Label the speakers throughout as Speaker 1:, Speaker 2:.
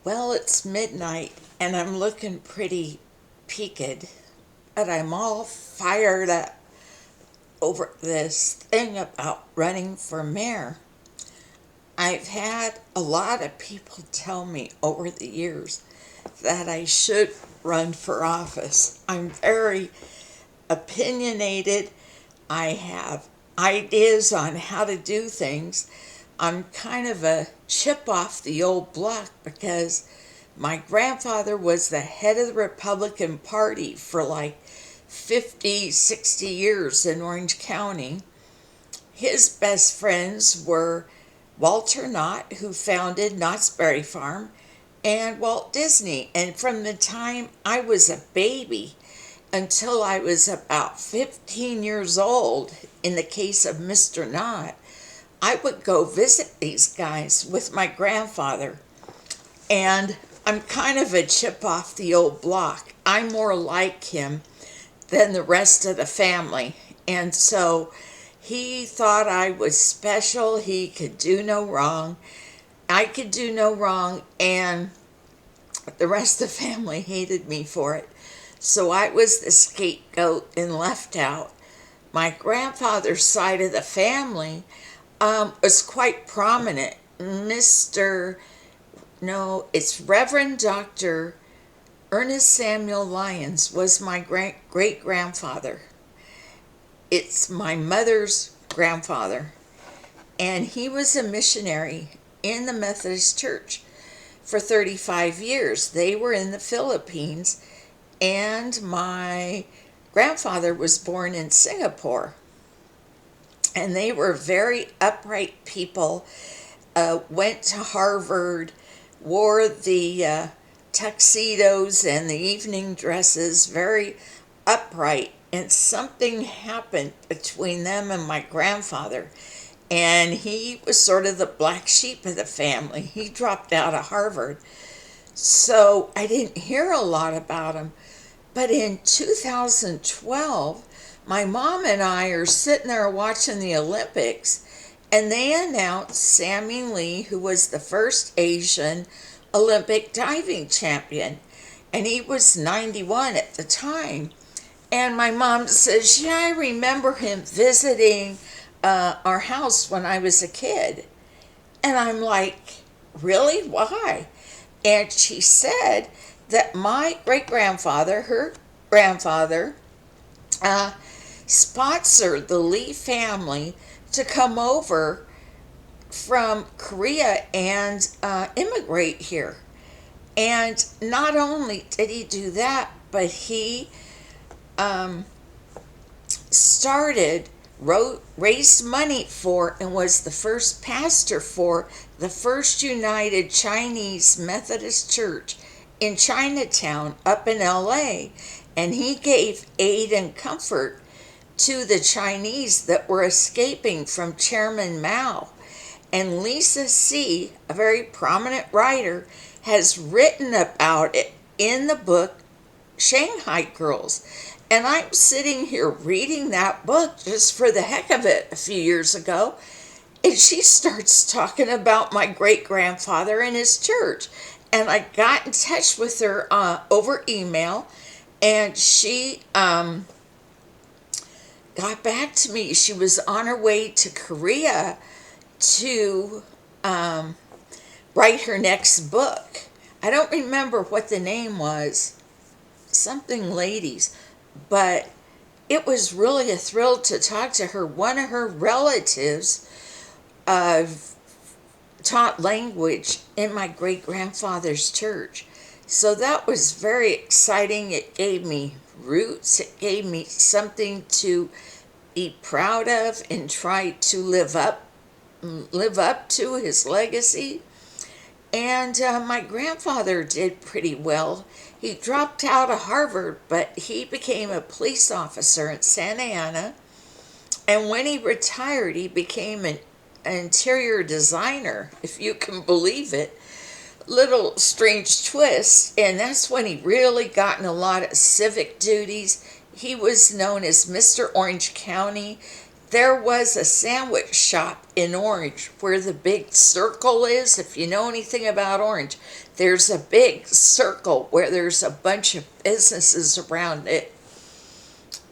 Speaker 1: Well, it's midnight and I'm looking pretty peaked, but I'm all fired up over this thing about running for mayor. I've had a lot of people tell me over the years that I should run for office. I'm very opinionated. I have ideas on how to do things. I'm kind of a chip off the old block because my grandfather was the head of the Republican Party for like 50, 60 years in Orange County. His best friends were Walter Knott, who founded Knott's Berry Farm, and Walt Disney. And from the time I was a baby until I was about 15 years old, in the case of Mr. Knott, I would go visit these guys with my grandfather. And I'm kind of a chip off the old block. I'm more like him than the rest of the family. And so he thought I was special. He could do no wrong. I could do no wrong. And the rest of the family hated me for it. So I was the scapegoat and left out. My grandfather's side of the family was quite prominent. It's Reverend Dr. Ernest Samuel Lyons was my great grandfather. It's my mother's grandfather. And he was a missionary in the Methodist Church for 35 years. They were in the Philippines, and my grandfather was born in Singapore. And they were very upright people, went to Harvard, wore the tuxedos and the evening dresses, very upright. And something happened between them and my grandfather. And he was sort of the black sheep of the family. He dropped out of Harvard. So I didn't hear a lot about him. But in 2012, my mom and I are sitting there watching the Olympics, and they announced Sammy Lee, who was the first Asian Olympic diving champion. And he was 91 at the time. And my mom says, yeah, I remember him visiting our house when I was a kid. And I'm like, really? Why? And she said that my great grandfather, her grandfather, sponsored the Lee family to come over from Korea and immigrate here. And not only did he do that, but he raised money for, and was the first pastor for the First United Chinese Methodist Church in Chinatown up in LA. And he gave aid and comfort to the Chinese that were escaping from Chairman Mao. And Lisa C., a very prominent writer, has written about it in the book Shanghai Girls. And I'm sitting here reading that book just for the heck of it a few years ago, and she starts talking about my great-grandfather and his church. And I got in touch with her over email, and she got back to me. She was on her way to Korea to write her next book. I don't remember what the name was, something ladies, but it was really a thrill to talk to her. One of her relatives taught language in my great-grandfather's church. So that was very exciting. It gave me roots. It gave me something to be proud of and try to live up to his legacy. And my grandfather did pretty well. He dropped out of Harvard, but he became a police officer in Santa Ana. And when he retired, he became an interior designer, if you can believe it. Little strange twist. And that's when he really got in a lot of civic duties. He was known as Mr. Orange County. there was a sandwich shop in Orange where the big circle is. If you know anything about Orange, there's a big circle where there's a bunch of businesses around it.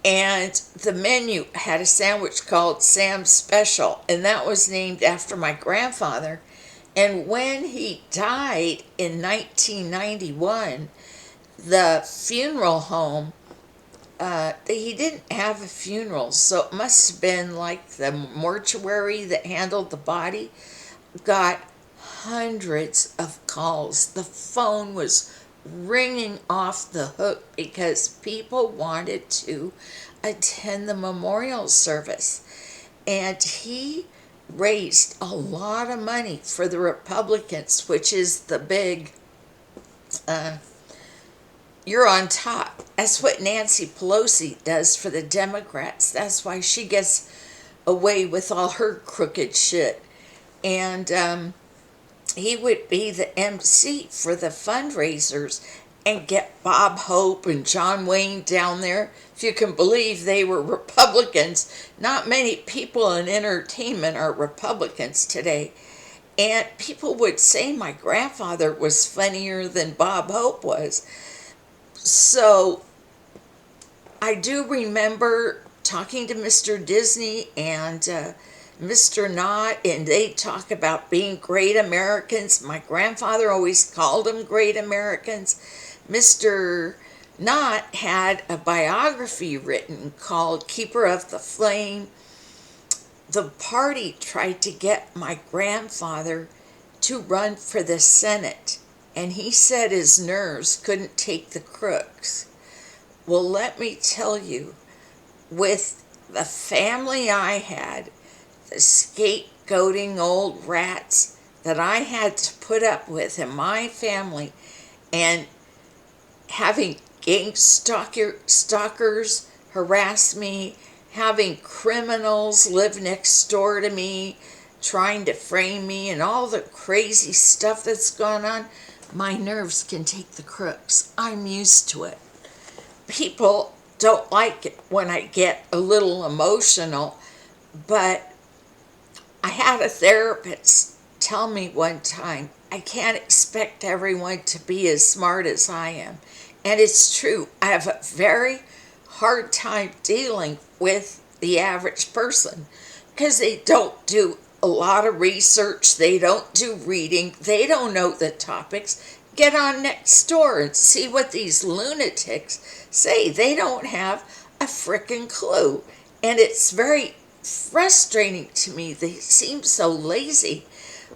Speaker 1: And the menu had a sandwich called Sam's Special, and that was named after my grandfather. And when he died in 1991, the funeral home, he didn't have a funeral, so it must have been like the mortuary that handled the body, got hundreds of calls. The phone was ringing off the hook because people wanted to attend the memorial service. And he raised a lot of money for the Republicans, which is the big, you're on top. That's what Nancy Pelosi does for the Democrats. That's why she gets away with all her crooked shit. And he would be the MC for the fundraisers and get Bob Hope and John Wayne down there. If you can believe they were Republicans. Not many people in entertainment are Republicans today. And people would say my grandfather was funnier than Bob Hope was. So I do remember talking to Mr. Disney and Mr. Knott, and they talk about being great Americans. My grandfather always called them great Americans. Mr. Knott had a biography written called Keeper of the Flame. The party tried to get my grandfather to run for the Senate, and he said his nerves couldn't take the crooks. Well, let me tell you, with the family I had, the scapegoating old rats that I had to put up with in my family, and having gang stalkers harass me, having criminals live next door to me, trying to frame me, and all the crazy stuff that's gone on, my nerves can take the crooks. I'm used to it. People don't like it when I get a little emotional, but I had a therapist tell me one time, I can't expect everyone to be as smart as I am. And it's true. I have a very hard time dealing with the average person because they don't do a lot of research. They don't do reading. They don't know the topics. Get on next door and see what these lunatics say. They don't have a frickin' clue. And it's very frustrating to me. They seem so lazy.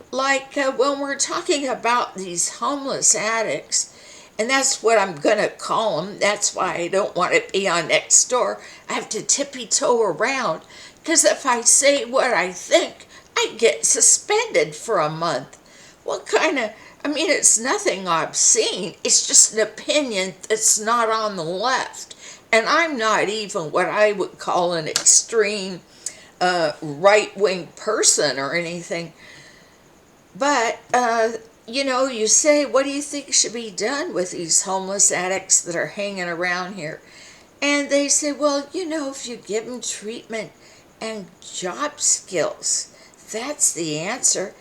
Speaker 1: Like when we're talking about these homeless addicts, and that's what I'm going to call them. That's why I don't want to be on next door. I have to tippy-toe around, because if I say what I think, I get suspended for a month. What kind of, it's nothing obscene. It's just an opinion that's not on the left. And I'm not even what I would call an extreme right-wing person or anything. But, you say, what do you think should be done with these homeless addicts that are hanging around here? And they say, well, if you give them treatment and job skills, that's the answer.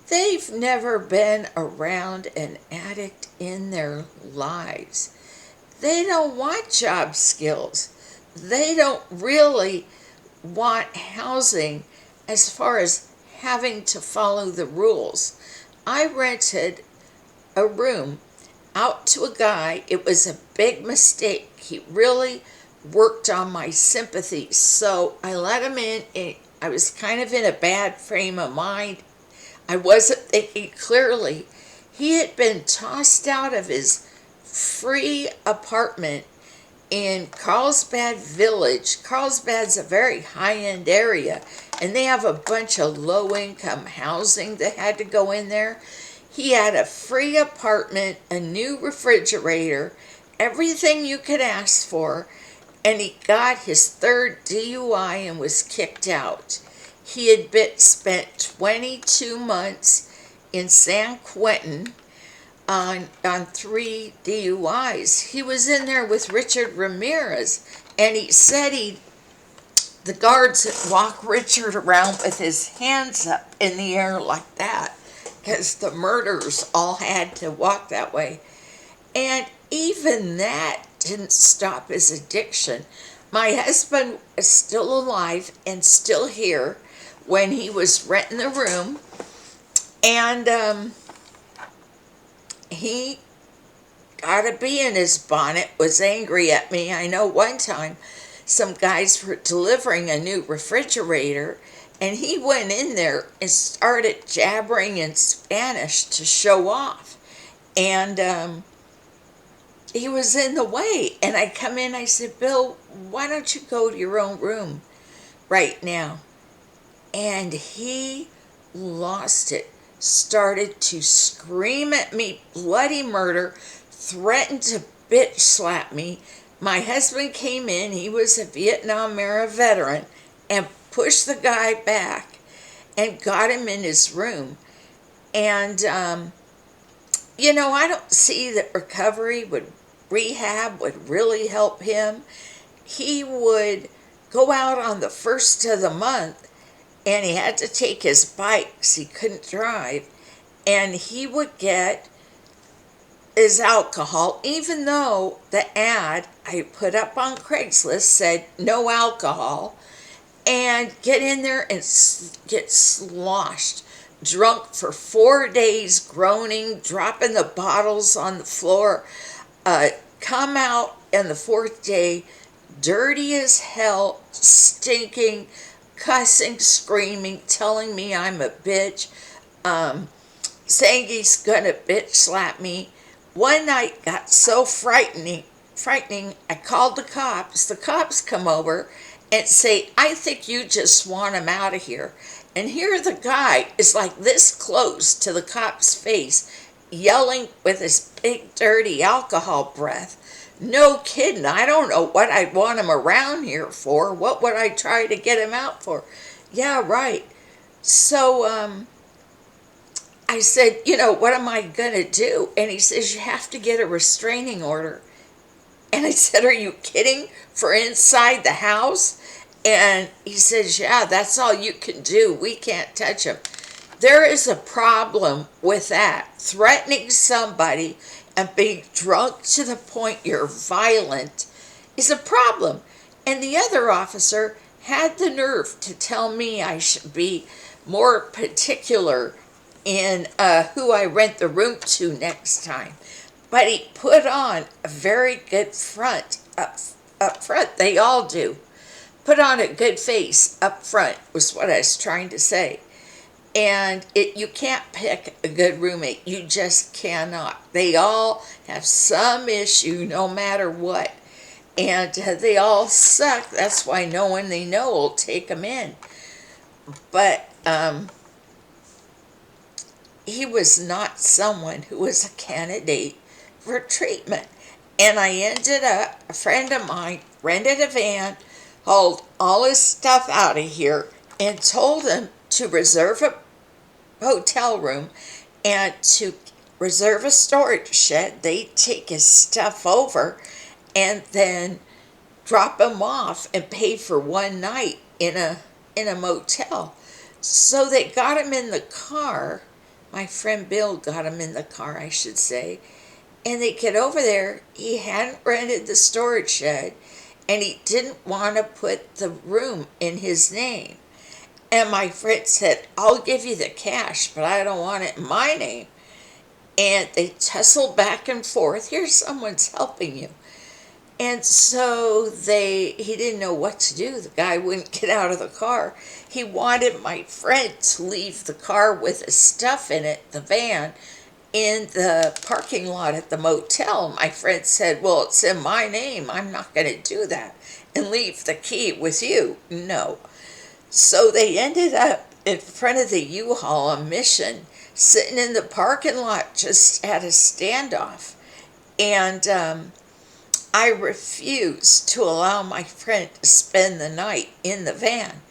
Speaker 1: They've never been around an addict in their lives. They don't want job skills. They don't really want housing as far as having to follow the rules. I rented a room out to a guy. It was a big mistake. He really worked on my sympathy. So I let him in. I was kind of in a bad frame of mind. I wasn't thinking clearly. He had been tossed out of his free apartment in Carlsbad Village. Carlsbad's a very high-end area, and they have a bunch of low-income housing that had to go in there. He had a free apartment, a new refrigerator, everything you could ask for, and he got his third DUI and was kicked out. He had spent 22 months in San Quentin on 3 DUIs. He was in there with Richard Ramirez, and he said he the guards would walk Richard around with his hands up in the air like that, because the murderers all had to walk that way. And even that didn't stop his addiction. My husband is still alive and still here when he was renting the room, and he got a bee in his bonnet, was angry at me. I know one time some guys were delivering a new refrigerator, and he went in there and started jabbering in Spanish to show off. And he was in the way. And I come in, I said, Bill, why don't you go to your own room right now? And he lost it, started to scream at me bloody murder, threatened to bitch slap me. My husband came in, he was a Vietnam era veteran, and pushed the guy back and got him in his room. And, I don't see that rehab would really help him. He would go out on the first of the month, and he had to take his bike because he couldn't drive, and he would get his alcohol, even though the ad I put up on Craigslist said no alcohol, and get in there and get sloshed, drunk for 4 days, groaning, dropping the bottles on the floor, come out on the fourth day, dirty as hell, stinking, cussing, screaming, telling me I'm a bitch, saying he's gonna bitch slap me. One night got so frightening, I called the cops. The cops come over and say, I think you just want him out of here. And here the guy is like this close to the cop's face, yelling with his big dirty alcohol breath. No kidding, I don't know what I'd want him around here for. What would I try to get him out for? Yeah, right. So I said, what am I going to do? And he says, you have to get a restraining order. And I said, are you kidding? For inside the house? And he says, yeah, that's all you can do. We can't touch him. There is a problem with that. Threatening somebody and being drunk to the point you're violent is a problem. And the other officer had the nerve to tell me I should be more particular in who I rent the room to next time. But he put on a very good front up front. They all do. Put on a good face up front was what I was trying to say. And you can't pick a good roommate. You just cannot. They all have some issue no matter what. And they all suck. That's why no one they know will take them in. But he was not someone who was a candidate for treatment. And I ended up, a friend of mine rented a van, hauled all his stuff out of here, and told him to reserve a hotel room and to reserve a storage shed. They take his stuff over and then drop him off and pay for one night in a motel. So they got him in the car. My friend Bill got him in the car, I should say. And they get over there. He hadn't rented the storage shed, and he didn't want to put the room in his name. And my friend said, I'll give you the cash, but I don't want it in my name. And they tussled back and forth. Here's someone's helping you. And so he didn't know what to do. The guy wouldn't get out of the car. He wanted my friend to leave the car with his stuff in it, the van, in the parking lot at the motel. My friend said, well, it's in my name. I'm not going to do that and leave the key with you. No. So they ended up in front of the U-Haul on Mission, sitting in the parking lot, just at a standoff. And I refused to allow my friend to spend the night in the van,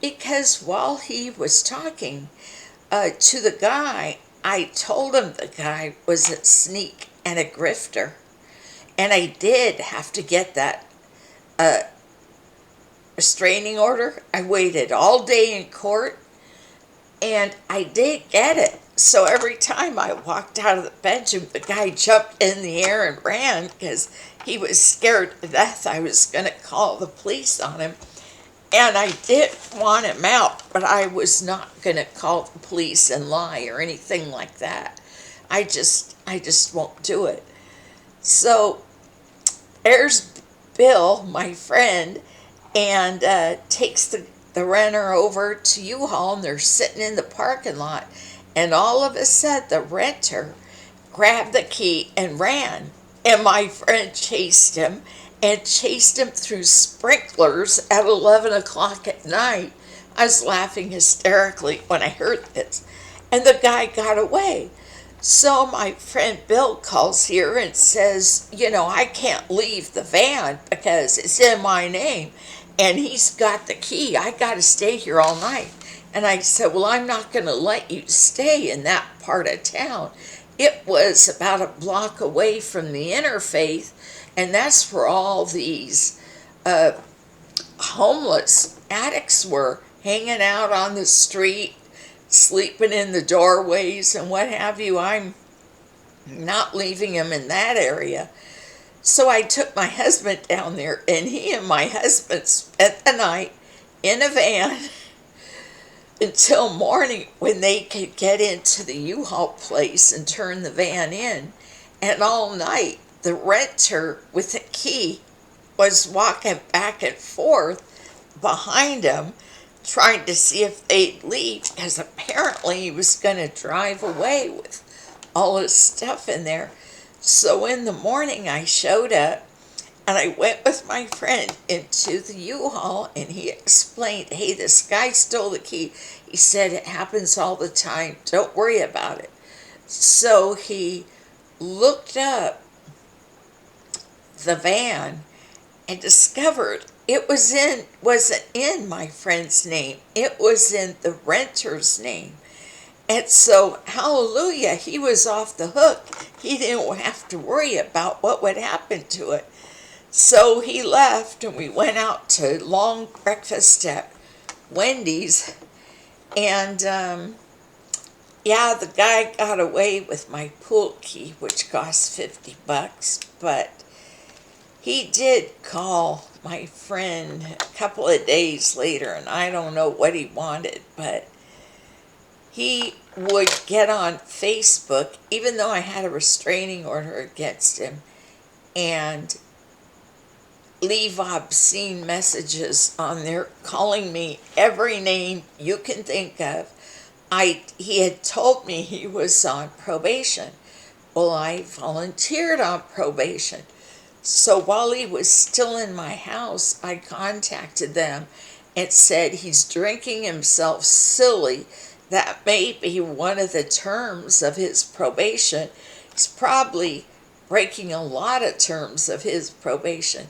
Speaker 1: because while he was talking to the guy, I told him the guy was a sneak and a grifter. And I did have to get that restraining order. I waited all day in court, and I did get it. So every time I walked out of the bedroom, the guy jumped in the air and ran because he was scared to death I was going to call the police on him. And I did want him out, but I was not going to call the police and lie or anything like that. I just won't do it. So there's Bill, my friend, and takes the renter over to U-Haul, and they're sitting in the parking lot. And all of a sudden, the renter grabbed the key and ran. And my friend chased him through sprinklers at 11 o'clock at night. I was laughing hysterically when I heard this. And the guy got away. So my friend Bill calls here and says, I can't leave the van because it's in my name. And he's got the key. I got to stay here all night. And I said, well, I'm not going to let you stay in that part of town. It was about a block away from the interfaith, and that's where all these homeless addicts were, hanging out on the street, sleeping in the doorways and what have you. I'm not leaving him in that area. So I took my husband down there, and he and my husband spent the night in a van until morning when they could get into the U-Haul place and turn the van in. And all night, the renter with the key was walking back and forth behind him, trying to see if they'd leave, because apparently he was going to drive away with all his stuff in there. So in the morning, I showed up, and I went with my friend into the U-Haul, and he explained, hey, this guy stole the key. He said, it happens all the time. Don't worry about it. So he looked up the van and discovered it wasn't in my friend's name. It was in the renter's name. And so, hallelujah, he was off the hook. He didn't have to worry about what would happen to it. So he left, and we went out to long breakfast at Wendy's. And, the guy got away with my pool key, which cost $50. But he did call my friend a couple of days later, and I don't know what he wanted, but he would get on Facebook, even though I had a restraining order against him, and leave obscene messages on there, calling me every name you can think of. He had told me he was on probation. Well, I volunteered on probation. So while he was still in my house, I contacted them and said he's drinking himself silly. That may be one of the terms of his probation. He's probably breaking a lot of terms of his probation.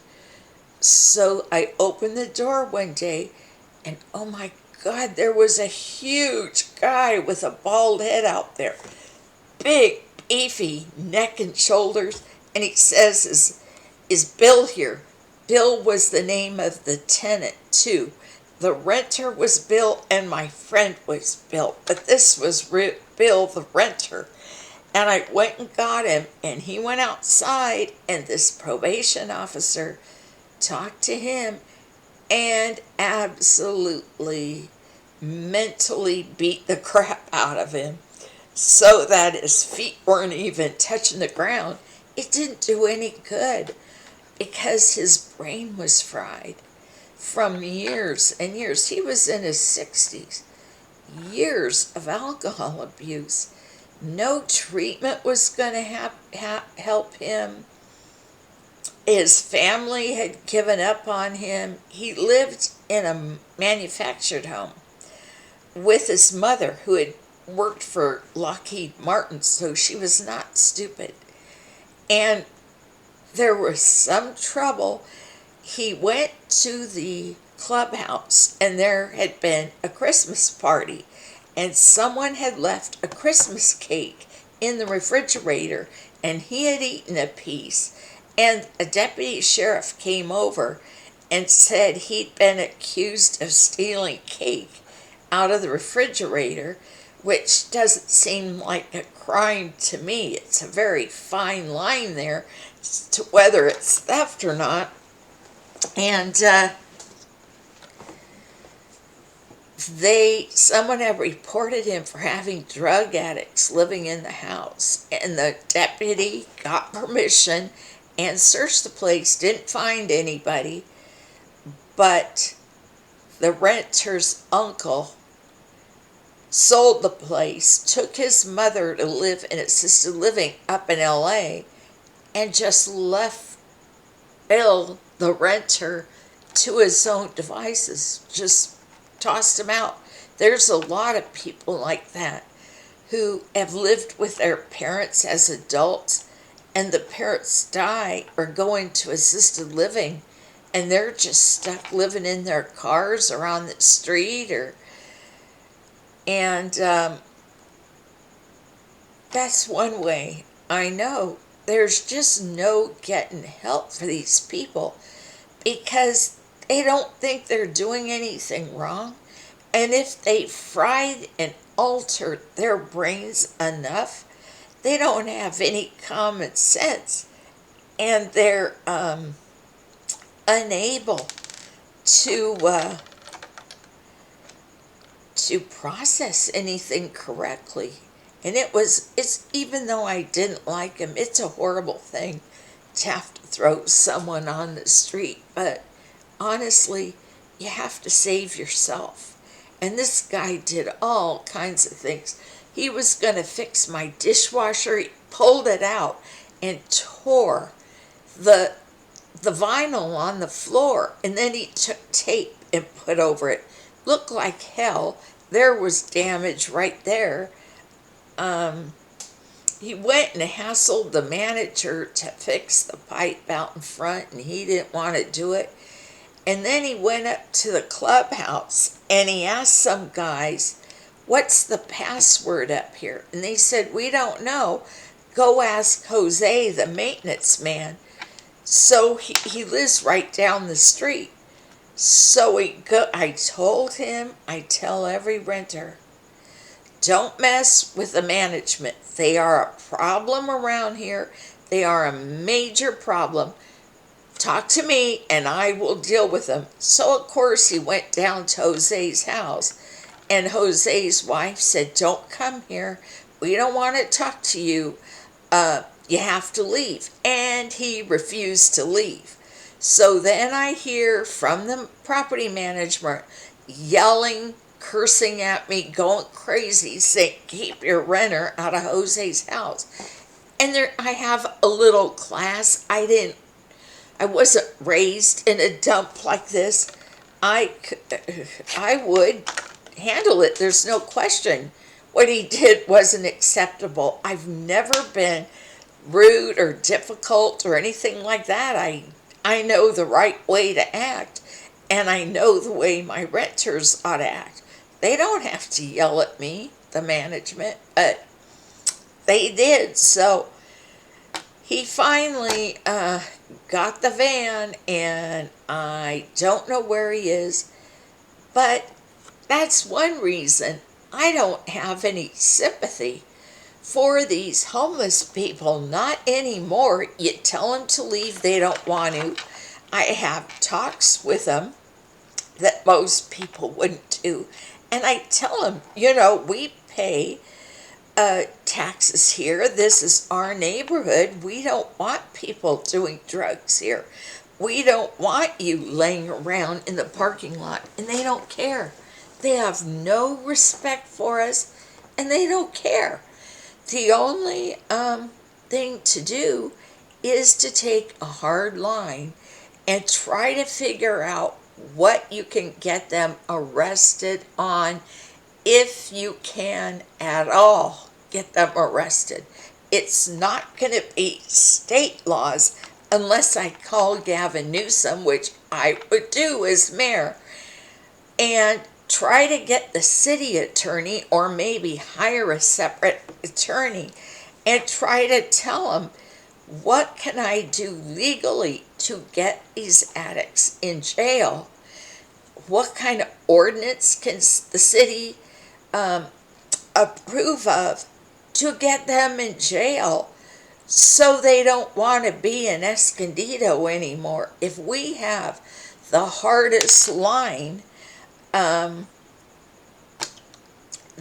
Speaker 1: So I opened the door one day, and oh my God, there was a huge guy with a bald head out there. Big, beefy neck and shoulders. And he says, is Bill here? Bill was the name of the tenant, too. The renter was Bill, and my friend was Bill. But this was Bill, the renter. And I went and got him, and he went outside, and this probation officer talked to him and absolutely mentally beat the crap out of him so that his feet weren't even touching the ground. It didn't do any good because his brain was fried from years and years. He was in his 60s. Years of alcohol abuse. No treatment was going to help him. His family had given up on him. He lived in a manufactured home with his mother, who had worked for Lockheed Martin, so she was not stupid. And there was some trouble. He went to the clubhouse, and there had been a Christmas party, and someone had left a Christmas cake in the refrigerator, and he had eaten a piece. And a deputy sheriff came over and said he'd been accused of stealing cake out of the refrigerator, which doesn't seem like a crime to me. It's a very fine line there to whether it's theft or not. And someone had reported him for having drug addicts living in the house, and the deputy got permission and searched the place, didn't find anybody, but the renter's uncle sold the place, took his mother to live in assisted living up in LA, and just left Bill, the renter, to his own devices, just tossed him out. There's a lot of people like that who have lived with their parents as adults, and the parents die or go into assisted living, and they're just stuck living in their cars or on the street, and that's one way. I know there's just no getting help for these people because they don't think they're doing anything wrong. And if they fried and altered their brains enough, they don't have any common sense, and they're unable to process anything correctly. And it's even though I didn't like him, it's a horrible thing to have to throw someone on the street. But honestly, you have to save yourself. And this guy did all kinds of things. He was going to fix my dishwasher. He pulled it out and tore the vinyl on the floor. And then he took tape and put over it. Looked like hell. There was damage right there. He went and hassled the manager to fix the pipe out in front, and he didn't want to do it. And then he went up to the clubhouse and he asked some guys, "What's the password up here?" And they said, "We don't know. Go ask Jose, the maintenance man." So he lives right down the street. So I told him, I tell every renter, don't mess with the management. They are a problem around here. They are a major problem. Talk to me and I will deal with them. So of course he went down to Jose's house, and Jose's wife said, "Don't come here. We don't want to talk to you. You have to leave." And he refused to leave. So then I hear from the property management yelling, cursing at me, going crazy, saying, "Keep your renter out of Jose's house." And there, I have a little class. I wasn't raised in a dump like this. I would handle it. There's no question. What he did wasn't acceptable. I've never been rude or difficult or anything like that. I know the right way to act, and I know the way my renters ought to act. They don't have to yell at me, the management, but they did. So he finally got the van, and I don't know where he is, but that's one reason I don't have any sympathy for these homeless people. Not anymore. You tell them to leave, they don't want to. I have talks with them that most people wouldn't do, and I tell them, we pay taxes here. This is our neighborhood. We don't want people doing drugs here. We don't want you laying around in the parking lot. And they don't care. They have no respect for us, and they don't care. The only thing to do is to take a hard line and try to figure out what you can get them arrested on, if you can at all get them arrested. It's not going to be state laws unless I call Gavin Newsom, which I would do as mayor, and try to get the city attorney, or maybe hire a separate attorney, and try to tell them, what can I do legally to get these addicts in jail? What kind of ordinance can the city approve of to get them in jail so they don't want to be in Escondido anymore? If we have the hardest line, then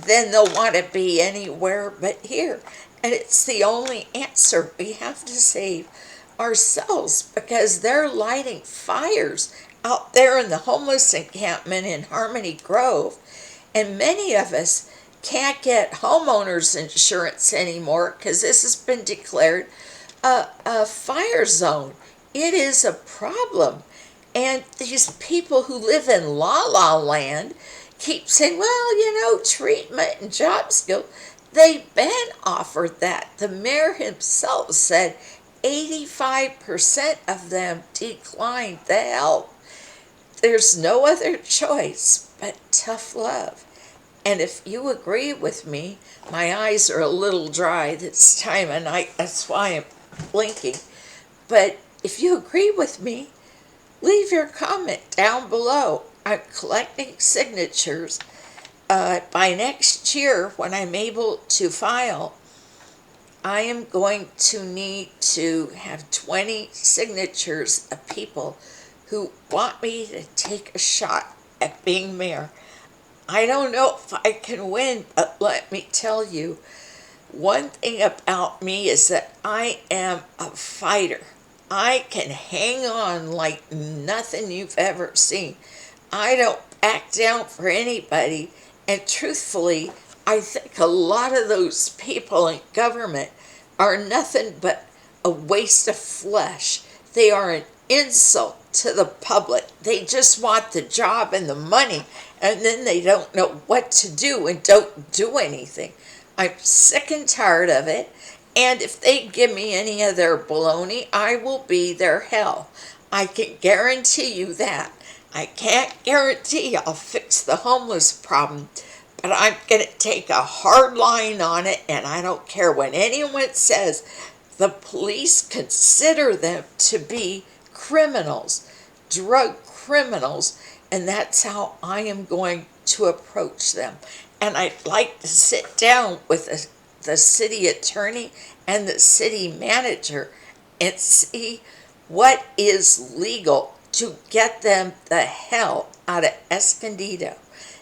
Speaker 1: they'll want to be anywhere but here. And it's the only answer. We have to save ourselves because they're lighting fires out there in the homeless encampment in Harmony Grove. And many of us can't get homeowners insurance anymore because this has been declared a fire zone. It is a problem. And these people who live in La La Land keep saying, well, treatment and job skill. They've been offered that. The mayor himself said 85% of them declined the help. There's no other choice but tough love. And if you agree with me, my eyes are a little dry this time of night. That's why I'm blinking. But if you agree with me, leave your comment down below. I'm collecting signatures. By next year, when I'm able to file, I am going to need to have 20 signatures of people who want me to take a shot at being mayor. I don't know if I can win, but let me tell you, one thing about me is that I am a fighter. I can hang on like nothing you've ever seen. I don't back down for anybody. And truthfully, I think a lot of those people in government are nothing but a waste of flesh. They are an insult to the public. They just want the job and the money, and then they don't know what to do and don't do anything. I'm sick and tired of it, and if they give me any of their baloney, I will be their hell. I can guarantee you that. I can't guarantee I'll fix the homeless problem, but I'm going to take a hard line on it, and I don't care what anyone says. The police consider them to be criminals, drug criminals, and that's how I am going to approach them. And I'd like to sit down with the city attorney and the city manager and see what is legal to get them the hell out of Escondido.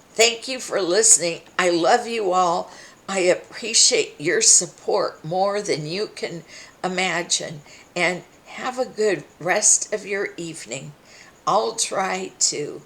Speaker 1: Thank you for listening. I love you all. I appreciate your support more than you can imagine. And have a good rest of your evening. I'll try to.